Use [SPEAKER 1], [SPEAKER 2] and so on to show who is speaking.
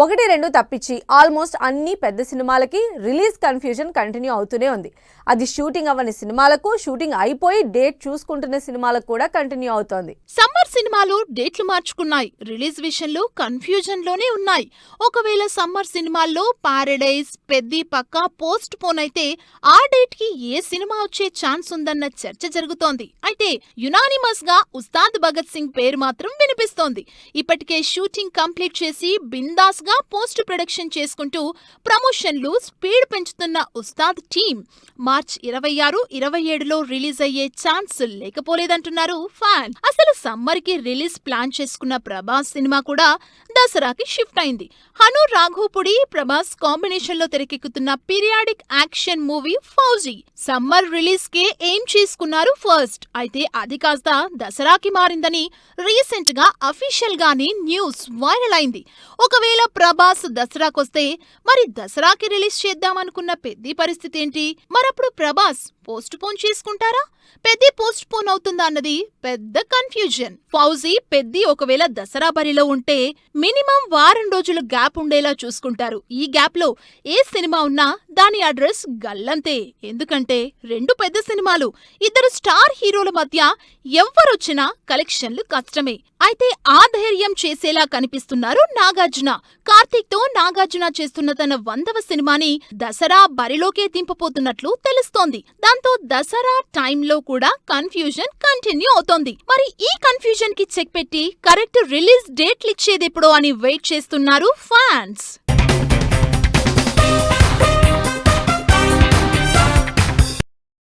[SPEAKER 1] ఒకటి రెండు తప్పించి ఆల్మోస్ట్ అన్ని పెద్ద సినిమాలకి రిలీజ్ కన్ఫ్యూజన్ కంటిన్యూ అవుతూనే ఉంది. అది షూటింగ్ అవ్వని సినిమాలకు, షూటింగ్ అయిపోయి డేట్ చూసుకుంటున్న సినిమాలకు కూడా కంటిన్యూ అవుతోంది.
[SPEAKER 2] సమ్మర్ సినిమాలు డేట్లు మార్చుకున్నాయి. రిలీజ్ విషయంలో కన్ఫ్యూజన్ లోనే ఉన్నాయి. ఒకవేళ సమ్మర్ సినిమాల్లో పారడైజ్, పెద్ది పక్క పోస్ట్ పోన్ అయితే ఆ డేట్ కి ఏ సినిమా వచ్చే ఛాన్స్ ఉందన్న చర్చ జరుగుతోంది. అయితే యునానిమస్ గా ఉస్తాద్ భగత్ సింగ్ పేరు మాత్రం వినిపిస్తోంది. ఇప్పటికే షూటింగ్ కంప్లీట్ చేసి బిందాస్ గా పోస్ట్ ప్రొడక్షన్ చేసుకుంటూ ప్రమోషన్లు స్పీడ్ పెంచుతున్న ఉస్తాద్ టీం మార్చ్ 26, 27లో రిలీజ్ అయ్యే ఛాన్స్ లేకపోలేదంటున్నారు ఫ్యాన్. అసలు సమ్మర్ కి రిలీజ్ ప్లాన్ చేసుకున్న ప్రభాస్ సినిమా కూడా దసరాకి షిఫ్ట్ అయింది. హను రాఘోపుడి, ప్రభాస్ కాంబినేషన్ లో తెరకెక్కుతున్న periodic action movie Fauji summer release కే ఏం చేసుకున్నారు ఫస్ట్. అయితే అది కాస్త దసరాకి మారిందని రీసెంట్ గా అఫీషియల్ గానే న్యూస్ వైరల్ అయింది. ఒకవేళ ప్రభాస్ దసరాకొస్తే మరి దసరాకి రిలీజ్ చేద్దామనుకున్న పెద్ది పరిస్థితి ఏంటి? మరప్పుడు ప్రభాస్ పోస్ట్ పోన్ చేసుకుంటారా? పెద్ది పోస్ట్ పోన్ అవుతుందా అన్నది పెద్ద కన్ఫ్యూజన్. ఫౌజీ, పెద్ది ఒకవేళ దసరా బరిలో ఉంటే మినిమం వారం రోజులు గ్యాప్ ఉండేలా చూసుకుంటారు. ఈ గ్యాప్ లో ఏ సినిమా ఉన్నా దాని అడ్రస్ గల్లంతే. ఎందుకంటే రెండు పెద్ద సినిమాలు, ఇద్దరు స్టార్ హీరోల మధ్య ఎవ్వరొచ్చినా కలెక్షన్లు కష్టమే. అయితే ఆ ధైర్యం చేసేలా కనిపిస్తున్నారు నాగార్జున. కార్తీక్ తో నాగార్జున చేస్తున్న తన 100వ సినిమాని దసరా బరిలోకే దింపపోతున్నట్లు తెలుస్తోంది. దాంతో దసరా టైంలో కూడా కన్ఫ్యూజన్ కంటిన్యూ అవుతోంది. మరి ఈ కన్ఫ్యూజన్ కి చెక్ పెట్టి కరెక్ట్ రిలీజ్ డేట్లిచ్చేదెప్పుడో అని వెయిట్ చేస్తున్నారు ఫ్యాన్స్.